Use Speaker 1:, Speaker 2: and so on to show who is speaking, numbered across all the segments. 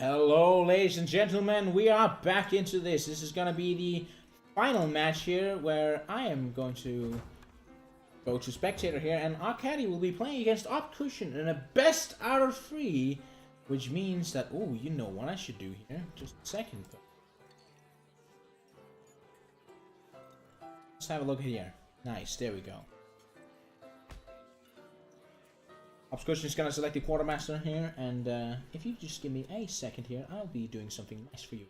Speaker 1: Hello, ladies and gentlemen, we are back into this. This is gonna be the final match here, where I am going to go to spectator here, and Arkady will be playing against Obstkuchen in a best out of 3, which means that, oh, you know what I should do here? Just a second. Let's have a look here. Nice, there we go. Obstkuchen is going to select the quartermaster here, and if you just give me a second here, I'll be doing something nice for you.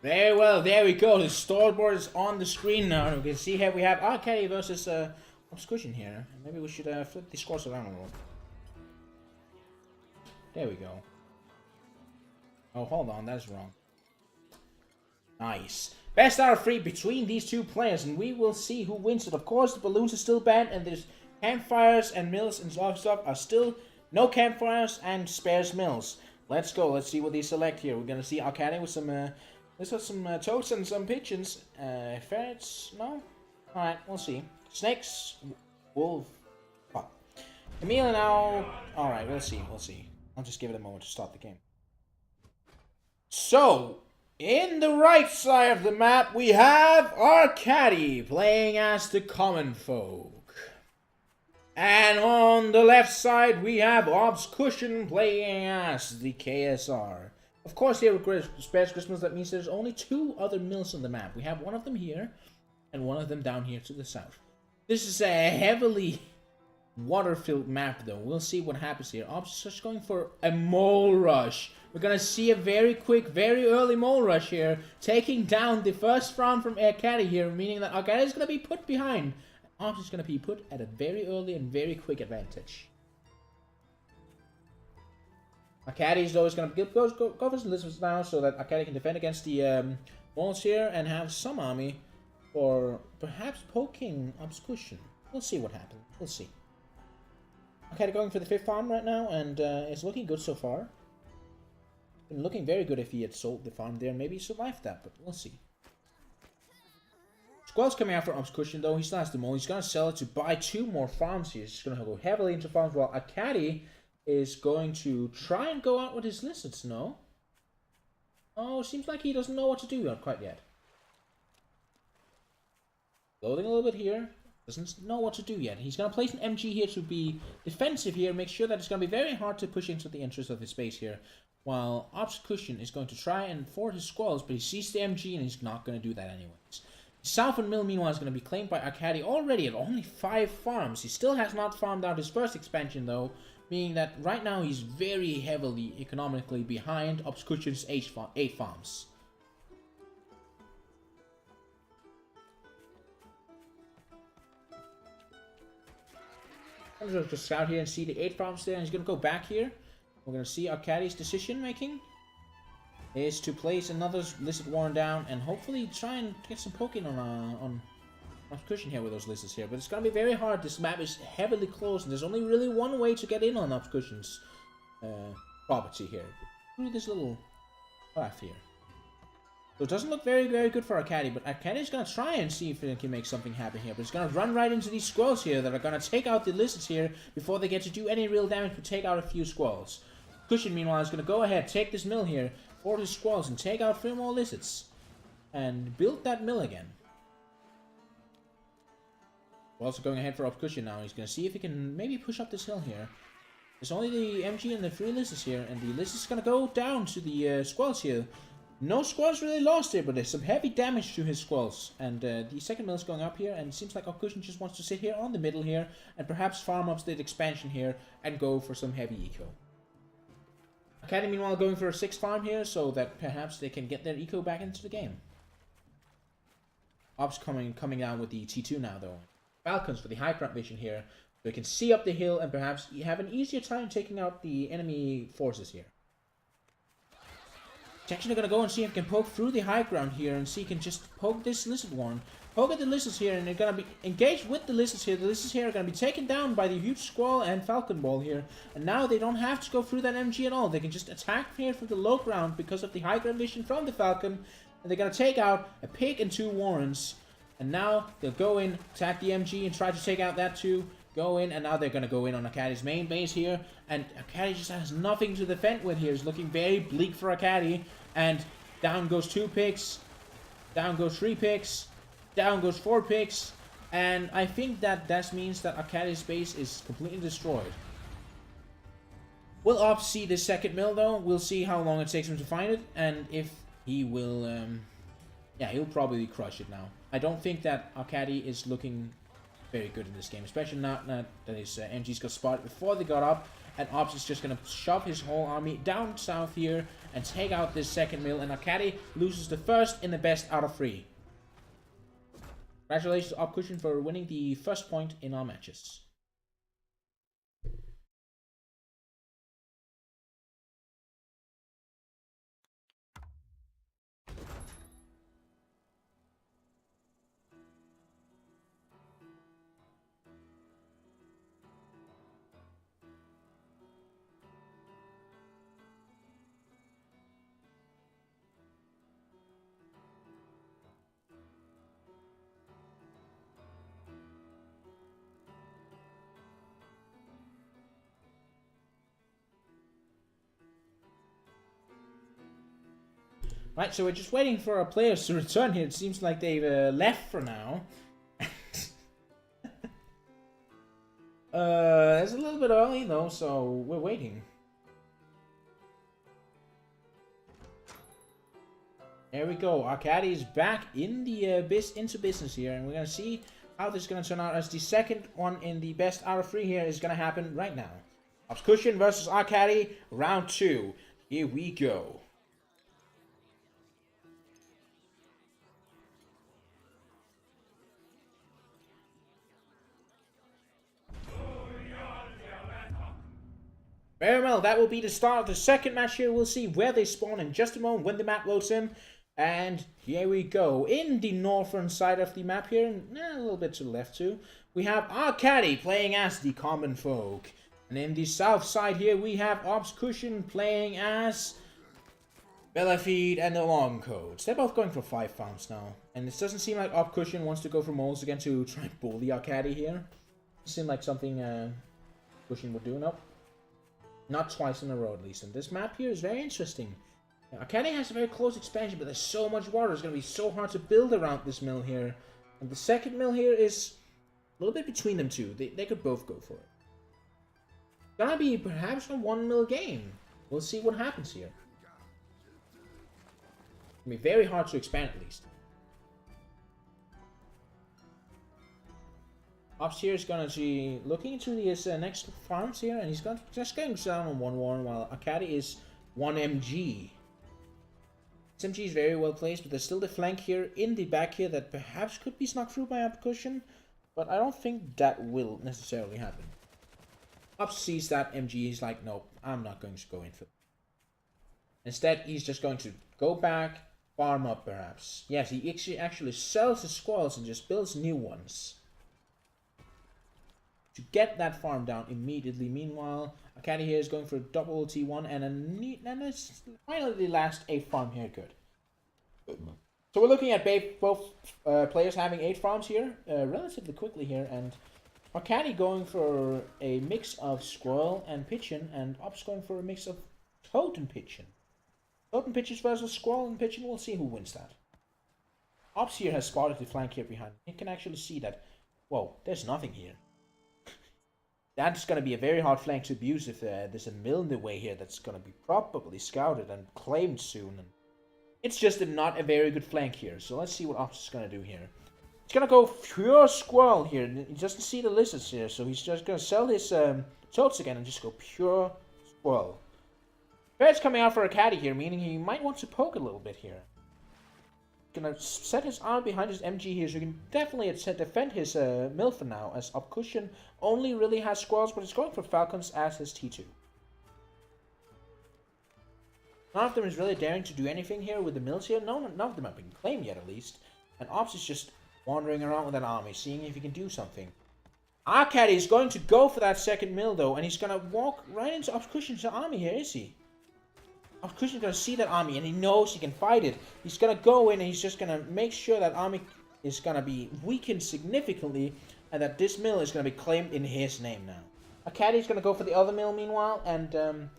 Speaker 1: Very well, there we go. The storyboard is on the screen now. We can see here we have Arkady versus Obstkuchen here. Maybe we should flip the scores around a little. There we go. Oh, hold on, that's wrong. Nice. Best out of 3 between these two players, and we will see who wins it. Of course, the balloons are still banned, and there's campfires and mills and stuff are still no campfires and spares mills. Let's go. Let's see what they select here. We're gonna see Arkady with some. Let's have some toads and some pigeons. Ferrets? No? Alright, we'll see. Snakes? Wolf? Fuck. Camille now. Alright, we'll see. We'll see. I'll just give it a moment to start the game. So, in the right side of the map, we have Arkady playing as the common folk. And on the left side, we have Obstkuchen playing as the KSR. Of course, here with spares gristmills, that means there's only 2 other mills on the map. We have one of them here, and one of them down here to the south. This is a heavily water-filled map, though. We'll see what happens here. Obstkuchen going for a mole rush. We're gonna see a very quick, very early mole rush here, taking down the first farm from Arkady here, meaning that Arkady is gonna be put behind. Obst is gonna be put at a very early and very quick advantage. Arkady is always going to go for some lizards now, so that Arkady can defend against the walls here and have some army for perhaps poking Obstkuchen. We'll see what happens. We'll see. Arkady going for the 5th farm right now, and it's looking good so far. Been looking very good if he had sold the farm there. Maybe he survived that, but we'll see. Squall's coming out for Obstkuchen, though. He still has the mole. He's going to sell it to buy 2 more farms here. He's going to go heavily into farms, while Arkady is going to try and go out with his lizards, no? Oh, seems like he doesn't know what to do quite yet. Loading a little bit here. Doesn't know what to do yet. He's going to place an MG here to be defensive here. Make sure that it's going to be very hard to push into the entrance of his base here. While Obstkuchen is going to try and ford his squalls, but he sees the MG and he's not going to do that anyways. Southern Mill, meanwhile, is going to be claimed by Arkady already at only 5 farms. He still has not farmed out his first expansion, though, meaning that right now he's very heavily economically behind Obstkuchen's 8 farms. I'm going to just scout here and see the 8 farms there, and he's going to go back here. We're going to see Arkady's decision making is to place another lizard warren down and hopefully try and get some poking on Obstkuchen here with those lizards here, but it's gonna be very hard. This map is heavily closed, and there's only really one way to get in on Obstkuchen's property here, through this little path here. So it doesn't look very, very good for Arkady, but Arkady is gonna try and see if it can make something happen here. But it's gonna run right into these squirrels here that are gonna take out the lizards here before they get to do any real damage, but take out a few squirrels. Obstkuchen, meanwhile, is gonna go ahead, take this mill here, for his squirrels, and take out 3 more lizards, and build that mill again. We're also going ahead for Obstkuchen now. He's going to see if he can maybe push up this hill here. There's only the MG and the 3 lizards here, and the lizards is going to go down to the squirrels here. No squirrels really lost here, but there's some heavy damage to his squirrels. And the second mill is going up here, and it seems like Obstkuchen just wants to sit here on the middle here, and perhaps farm up the expansion here, and go for some heavy eco. Arkady, meanwhile, going for a 6th farm here, so that perhaps they can get their eco back into the game. Obst coming down with the T2 now, though. Falcons for the high ground vision here, so they can see up the hill and perhaps have an easier time taking out the enemy forces here. He's actually gonna go and see if he can poke through the high ground here and see if he can just poke this lizard warren. Poke at the lizards here, and they're gonna be engaged with the lizards here. The lizards here are gonna be taken down by the huge squall and falcon ball here. And now they don't have to go through that MG at all. They can just attack here from the low ground because of the high ground vision from the falcon. And they're gonna take out a pig and 2 warrens. And now they'll go in, attack the MG, and try to take out that too. Go in, and now they're gonna go in on Arkady's main base here. And Arkady just has nothing to defend with here. It's looking very bleak for Arkady. And down goes 2 pigs. Down goes 3 pigs. Down goes 4 pigs, and I think that means that Arkady's base is completely destroyed. We'll opt see the second mill though. We'll see how long it takes him to find it, and if he will, yeah, he'll probably crush it now. I don't think that Arkady is looking very good in this game, especially not that his MGs got spotted before they got up, and Ops is just gonna shove his whole army down south here and take out this second mill, and Arkady loses the first in the best out of 3. Congratulations to Obstkuchen for winning the first point in our matches. Right, so we're just waiting for our players to return here. It seems like they've left for now. It's a little bit early though, so we're waiting. There we go. Arkady is back in the into business here, and we're gonna see how this is gonna turn out. As the second one in the best out of 3 here is gonna happen right now. Obstkuchen versus Arkady, round 2. Here we go. Very well, that will be the start of the second match here. We'll see where they spawn in just a moment when the map loads in. And here we go. In the northern side of the map here, and a little bit to the left too, we have Arkady playing as the common folk. And in the south side here, we have Obstkuchen playing as Bellafeed and the Longcoats. They're both going for 5 farms now. And it doesn't seem like Obstkuchen wants to go for moles again to try and bully Arkady here. It seemed like something Obstkuchen would do. Nope. Not twice in a row, at least. And this map here is very interesting. Arkady has a very close expansion, but there's so much water. It's going to be so hard to build around this mill here. And the second mill here is a little bit between them two. They could both go for it. It's going to be perhaps a 1 mill game. We'll see what happens here. It's going to be very hard to expand, at least. Ops here is going to be looking into his next farms here, and he's just going down on 1 warren, while Arkady is 1 MG. This MG is very well placed, but there's still the flank here in the back here that perhaps could be snuck through by Obstkuchen, but I don't think that will necessarily happen. Ops sees that MG, he's like, nope, I'm not going to go in for it. Instead, he's just going to go back, farm up perhaps. Yes, he actually sells his squalls and just builds new ones to get that farm down immediately. Meanwhile, Arkady here is going for a double T1 and it's finally the last 8 farm here. Good. So we're looking at both players having 8 farms here relatively quickly here, and Arkady going for a mix of squirrel and pigeon, and Ops going for a mix of toad and pigeon. Toad and pigeons versus squirrel and pigeon. We'll see who wins that. Ops here has spotted the flank here behind. You can actually see that. Whoa, there's nothing here. That's going to be a very hard flank to abuse if there's a mill in the way here that's going to be probably scouted and claimed soon. And it's just not a very good flank here. So let's see what Ops is going to do here. He's going to go pure squirrel here. He doesn't see the lizards here, so he's just going to sell his toads again and just go pure squirrel. Bear's coming out for Arkady here, meaning he might want to poke a little bit here. Gonna set his arm behind his MG here, so he can definitely defend his mill for now, as Obstkuchen only really has squirrels, but he's going for falcons as his T2. None of them is really daring to do anything here with the mills here. None of them have been claimed yet, at least. And Ops is just wandering around with an army, seeing if he can do something. Arkady is going to go for that second mill, though, and he's going to walk right into Obstkuchen's army here, is he? Obstkuchen's going to see that army, and he knows he can fight it. He's going to go in, and he's just going to make sure that army is going to be weakened significantly, and that this mill is going to be claimed in his name now. Arkady is going to go for the other mill, meanwhile, and I'm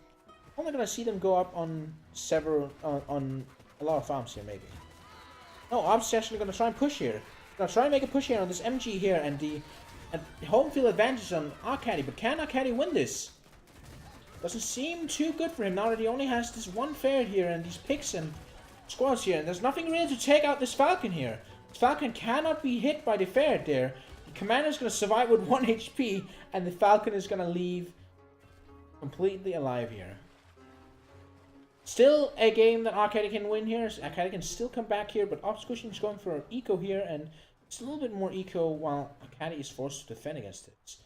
Speaker 1: only going to see them go up on on a lot of farms here, maybe. No, Ob's actually going to try and push here. Going to try and make a push here on this MG here, and the home field advantage on Arkady. But can Arkady win this? Doesn't seem too good for him now that he only has this one ferret here and these pigs and squads here. And there's nothing really to take out this falcon here. This falcon cannot be hit by the ferret there. The commander is going to survive with 1 HP, and the falcon is going to leave completely alive here. Still a game that Arkady can win here. Arkady can still come back here, but Obstkuchen is going for eco here, and it's a little bit more eco while Arkady is forced to defend against it.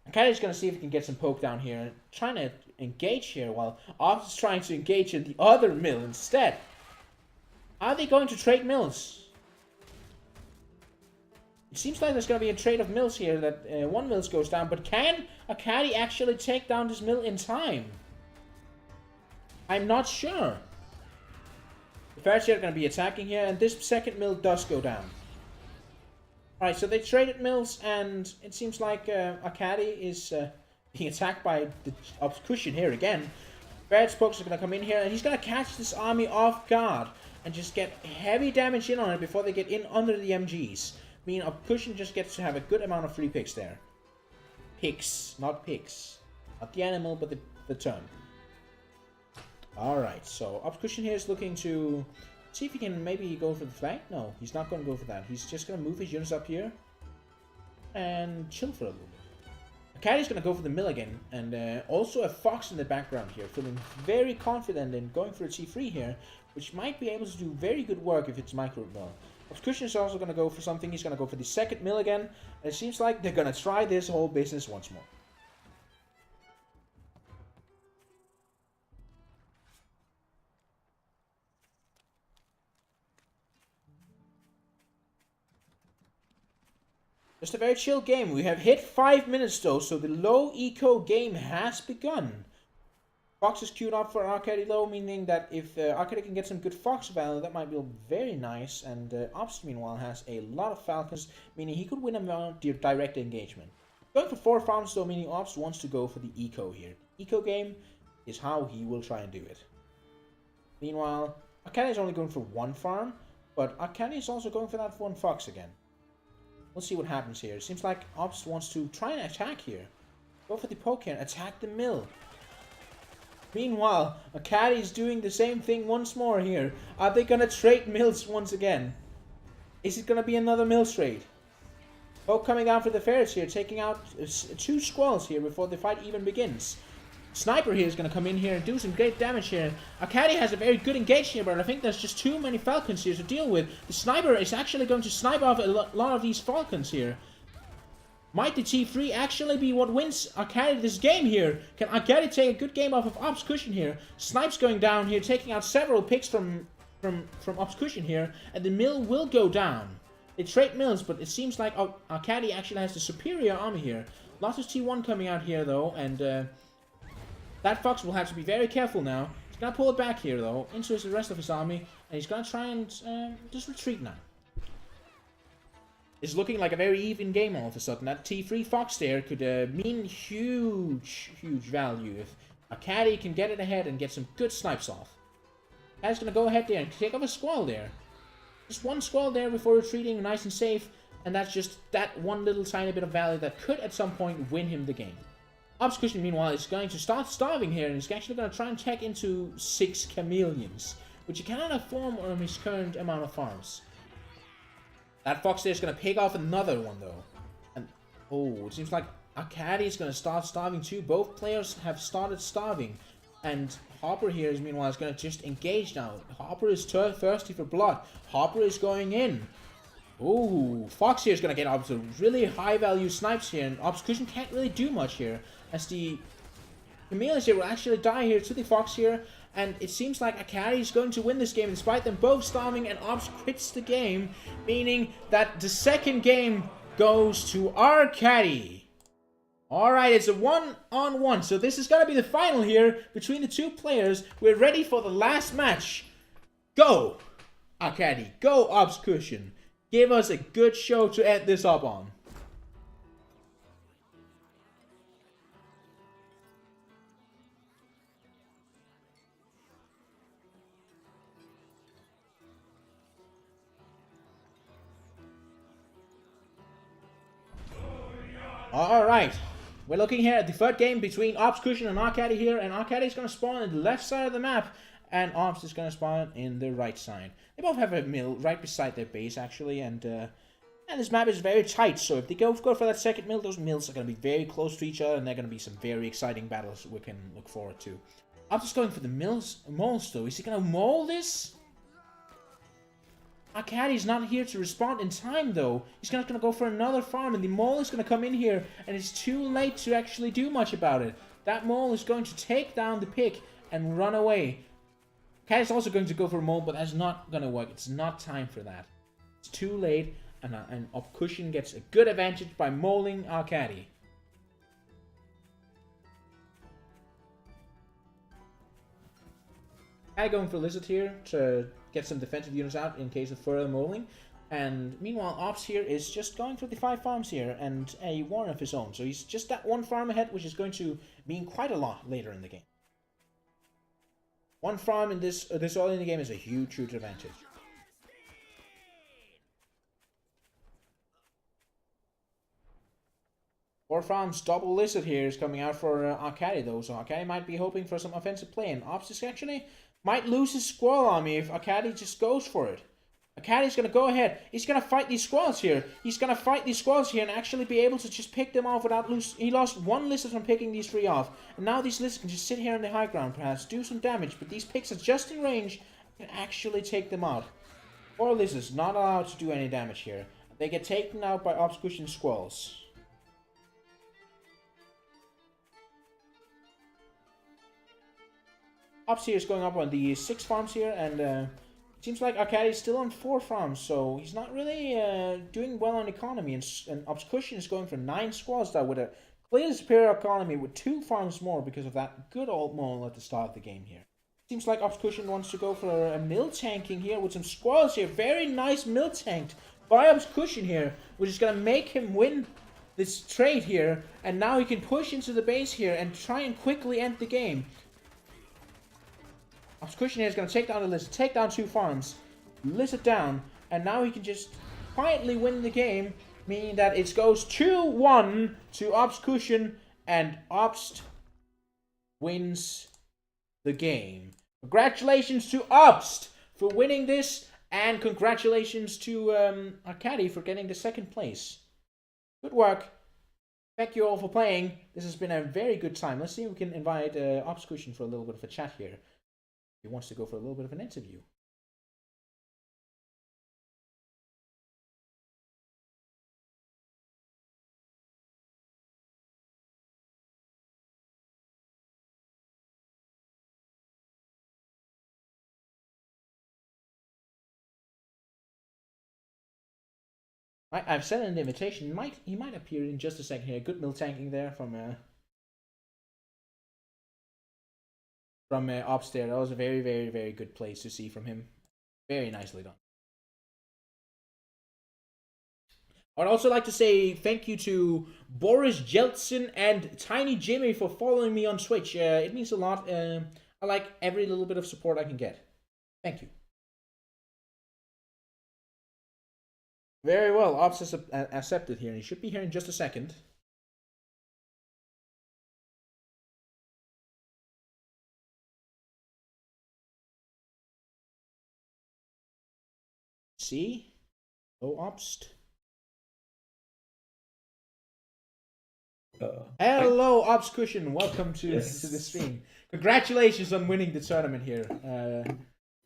Speaker 1: Arkady is going to see if he can get some poke down here, and trying to engage here while Obst is trying to engage in the other mill instead. Are they going to trade mills? It seems like there's going to be a trade of mills here, that one mill goes down, but can Arkady actually take down this mill in time? I'm not sure. The ferrets here are going to be attacking here, and this second mill does go down. Alright, so they traded mills, and it seems like Arkady is being attacked by the Obstkuchen here again. Ferret spokes are going to come in here, and he's going to catch this army off guard and just get heavy damage in on it before they get in under the MGs. I mean, Obstkuchen just gets to have a good amount of free picks there. Picks, not pigs. Not the animal, but the term. Alright, so Obstkuchen here is looking to see if he can maybe go for the flank. No, he's not going to go for that. He's just going to move his units up here and chill for a little bit. Arkady's going to go for the mill again, and also a fox in the background here, feeling very confident in going for a T3 here, which might be able to do very good work if it's micro mill. Obstkuchen is also going to go for something. He's going to go for the second mill again, and it seems like they're going to try this whole business once more. Just a very chill game. We have hit 5 minutes though, so the low eco game has begun. Fox is queued up for Arkady though, meaning that if Arkady can get some good Fox value, that might be very nice. And Obst meanwhile has a lot of Falcons, meaning he could win a direct engagement. Going for 4 farms though, meaning Obst wants to go for the eco here. Eco game is how he will try and do it. Meanwhile, Arkady is only going for 1 farm, but Arkady is also going for that 1 Fox again. We'll see what happens here. It seems like Obst wants to try and attack here. Go for the poke here and attack the mill. Meanwhile, Arkady is doing the same thing once more here. Are they going to trade mills once again? Is it going to be another mill trade? Poke coming down for the ferrets here, taking out 2 squalls here before the fight even begins. Sniper here is going to come in here and do some great damage here. Arkady has a very good engage here, but I think there's just too many falcons here to deal with. The sniper is actually going to snipe off a lot of these falcons here. Might the T3 actually be what wins Arkady this game here? Can Arkady take a good game off of Obstkuchen here? Snipes going down here, taking out several picks from Obstkuchen here, and the mill will go down. They trade mills, but it seems like Arkady actually has the superior army here. Lots of T1 coming out here though, and that Fox will have to be very careful now. He's going to pull it back here, though, into the rest of his army. And he's going to try and just retreat now. It's looking like a very even game all of a sudden. That T3 Fox there could mean huge value if Arkady can get it ahead and get some good snipes off. Arkady's going to go ahead there and take off a squall there. Just 1 squall there before retreating, nice and safe. And that's just that one little tiny bit of value that could at some point win him the game. Obstkuchen, meanwhile, is going to start starving here, and he's actually going to try and tech into 6 chameleons, which he cannot afford on his current amount of farms. That Fox there is going to pick off another one, though. And, oh, it seems like Arkady is going to start starving too. Both players have started starving, and Hopper here is, meanwhile, is going to just engage now. Hopper is thirsty for blood. Hopper is going in. Ooh, Fox here is going to get up to really high value snipes here, and Obstkuchen can't really do much here, as the chameleons here will actually die here to the Fox here, And it seems like arkady is going to win this game despite them both starving, and Obst quits the game, meaning that the second game goes to arkady. Alright, it's a 1-on-1, so this is going to be the final here between the two players. We're ready for the last match. Go, arkady. Go, Obstkuchen. Give us a good show to end this up on. Alright, we're looking here at the third game between Obstkuchen and arkady here, and arkady is going to spawn in the left side of the map, and Obst is going to spawn in the right side. They both have a mill right beside their base, actually, and this map is very tight, so if they go for that second mill, those mills are going to be very close to each other, and they're going to be some very exciting battles we can look forward to. Obst is going for the moles, though. Is he going to mole this? arkady's not here to respond in time, though. He's not going to go for another farm, and the mole is going to come in here, and it's too late to actually do much about it. That mole is going to take down the pig and run away. arkady's also going to go for a mole, but that's not going to work. It's not time for that. It's too late, and Obstkuchen gets a good advantage by moling arkady. arkady going for lizard here to get some defensive units out in case of further moling. And meanwhile, Obst here is just going for the 5 farms here and a warren of his own. So he's just that 1 farm ahead, which is going to mean quite a lot later in the game. 1 farm in this early in the game is a huge advantage. Four farms, double lizard here is coming out for arkady, though. So arkady might be hoping for some offensive play, and Obst is actually might lose his squirrel army if arkady just goes for it. arkady's going to go ahead. He's going to fight these squirrels here. He's going to fight these squirrels here and actually be able to just pick them off without lose. He lost 1 lizard from picking these 3 off. And now these lizards can just sit here on the high ground, perhaps do some damage. But these pigs are just in range and can actually take them out. 4 lizards not allowed to do any damage here. They get taken out by Obstkuchen squirrels. Obst here is going up on the 6 farms here, and seems like arkady is still on 4 farms, so he's not really doing well on economy. And Obstkuchen is going for 9 squads now with a clearly superior economy with 2 farms more because of that good old mole at the start of the game here. Seems like Obstkuchen wants to go for a mill tanking here with some squads here. Very nice mill tanked by Obstkuchen here, which is going to make him win this trade here. And now he can push into the base here and try and quickly end the game. Obstkuchen here is going to take down the lizard, take down 2 farms, lizard down, and now he can just quietly win the game, meaning that it goes 2-1 to Obstkuchen, and Obst wins the game. Congratulations to Obst for winning this, and congratulations to arkady for getting the 2nd place. Good work. Thank you all for playing. This has been a very good time. Let's see if we can invite Obstkuchen for a little bit of a chat here. He wants to go for a little bit of an interview. I've sent an invitation. He might appear in just a second here. Good mill tanking there from Obst there. That was a very good place to see from him. Very nicely done. I'd also like to say thank you to Boris Jeltsin and Tiny Jimmy for following me on Twitch. It means a lot. I like every little bit of support I can get. Thank you. Very well. Obst is accepted here. He should be here in just a second. See? Oh, Obst. Hello, Obstkuchen. Welcome to the stream. Congratulations on winning the tournament here.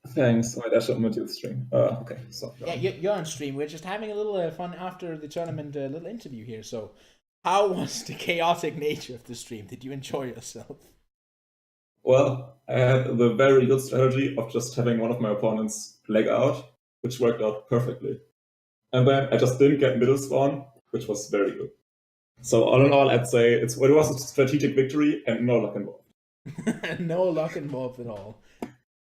Speaker 2: Thanks. Wait, I should mute the stream. Okay. So
Speaker 1: yeah, you're on stream. We're just having a little fun after the tournament, little interview here. So, how was the chaotic nature of the stream? Did you enjoy yourself?
Speaker 2: Well, I had the very good strategy of just having one of my opponents leg out, which worked out perfectly. And then I just didn't get middle spawn, which was very good. So all in all, I'd say it was a strategic victory and no luck involved.
Speaker 1: No luck involved at all.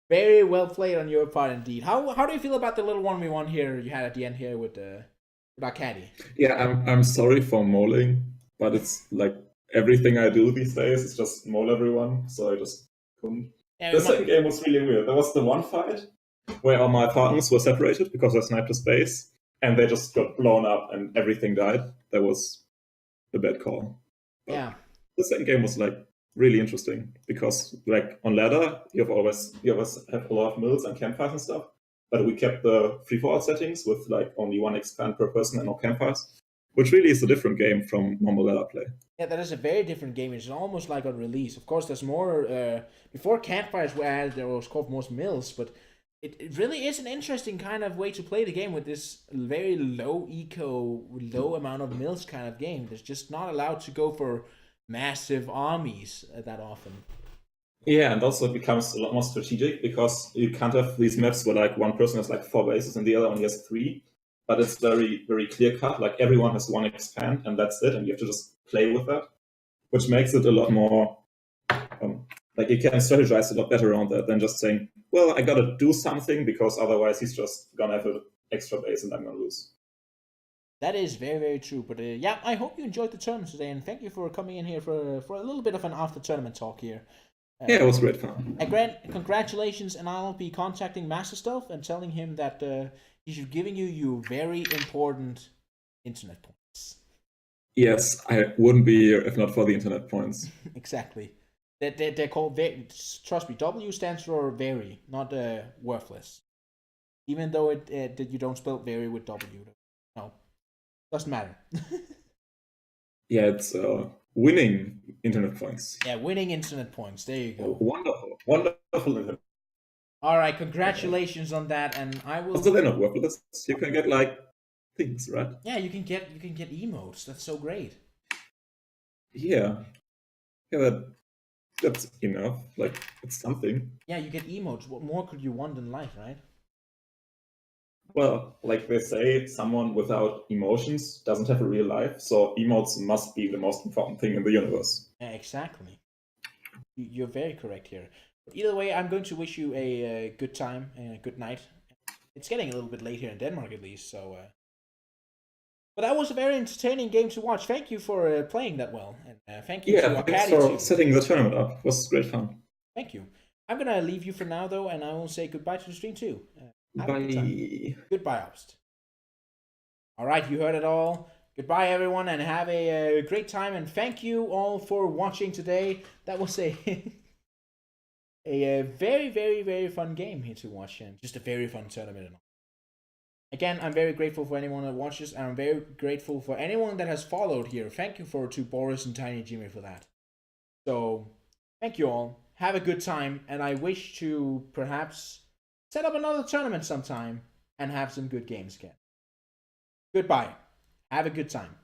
Speaker 1: Very well played on your part, indeed. How do you feel about the little 1v1 here you had at the end here with arkady?
Speaker 2: Yeah, I'm sorry for moling, but it's like everything I do these days is just mole everyone, so I just couldn't.
Speaker 1: Yeah,
Speaker 2: The second game was really weird. There was the one fight where all my partners were separated because I sniped a space, and they just got blown up and everything died. That was a bad call. But
Speaker 1: yeah.
Speaker 2: the second game was like really interesting because like on ladder you always have a lot of mills and campfires and stuff, but we kept the free for all settings with like only one expand per person and no campfires, which really is a different game from normal ladder play.
Speaker 1: Yeah, that is a very different game. It's almost like on release. Of course, there's more. Before campfires were added, there was called most mills, but it really is an interesting kind of way to play the game with this very low eco, low amount of mills kind of game. There's just not allowed to go for massive armies that often.
Speaker 2: Yeah, and also it becomes a lot more strategic because you can't have these maps where like one person has like 4 bases and the other only has 3. But it's very, very clear cut. Like everyone has one expand and that's it, and you have to just play with that, which makes it a lot more like you can strategize a lot better around that than just saying, well, I gotta do something because otherwise he's just gonna have an extra base and I'm gonna lose.
Speaker 1: That is very, very true. But yeah, I hope you enjoyed the tournament today, and thank you for coming in here for a little bit of an after tournament talk here.
Speaker 2: Yeah, it was great fun.
Speaker 1: Congratulations, and I'll be contacting Master Stealth and telling him that he should giving you very important internet points.
Speaker 2: Yes, I wouldn't be here if not for the internet points.
Speaker 1: Exactly. They're called, trust me, W stands for very, not worthless. Even though that you don't spell very with W. No, doesn't matter.
Speaker 2: Yeah, it's winning internet points.
Speaker 1: Yeah, winning internet points. There you go.
Speaker 2: Wonderful, wonderful internet.
Speaker 1: All right, congratulations on that, and I will.
Speaker 2: Also, they're not worthless. You can get like things, right?
Speaker 1: Yeah, you can get emotes. That's so great.
Speaker 2: Yeah, that's enough. Like it's something.
Speaker 1: Yeah, you get emotes. What more could you want in life, right?
Speaker 2: Well, like they say, someone without emotions doesn't have a real life, so emotes must be the most important thing in the universe.
Speaker 1: Yeah, exactly. You're very correct here. But either way, I'm going to wish you a good time and a good night. It's getting a little bit late here in Denmark, at least, so... But that was a very entertaining game to watch. Thank you for playing that well. And thank you to arkady
Speaker 2: thanks for setting the tournament up. It was great fun.
Speaker 1: Thank you. I'm going to leave you for now, though, and I will say goodbye to the stream, too.
Speaker 2: Bye.
Speaker 1: Goodbye, Obst. All right, you heard it all. Goodbye, everyone, and have a great time. And thank you all for watching today. That was a very, very, very fun game here to watch, and just a very fun tournament. Again, I'm very grateful for anyone that watches, and I'm very grateful for anyone that has followed here. Thank you to Boris and Tiny Jimmy for that. So, thank you all. Have a good time, and I wish to perhaps set up another tournament sometime and have some good games again. Goodbye. Have a good time.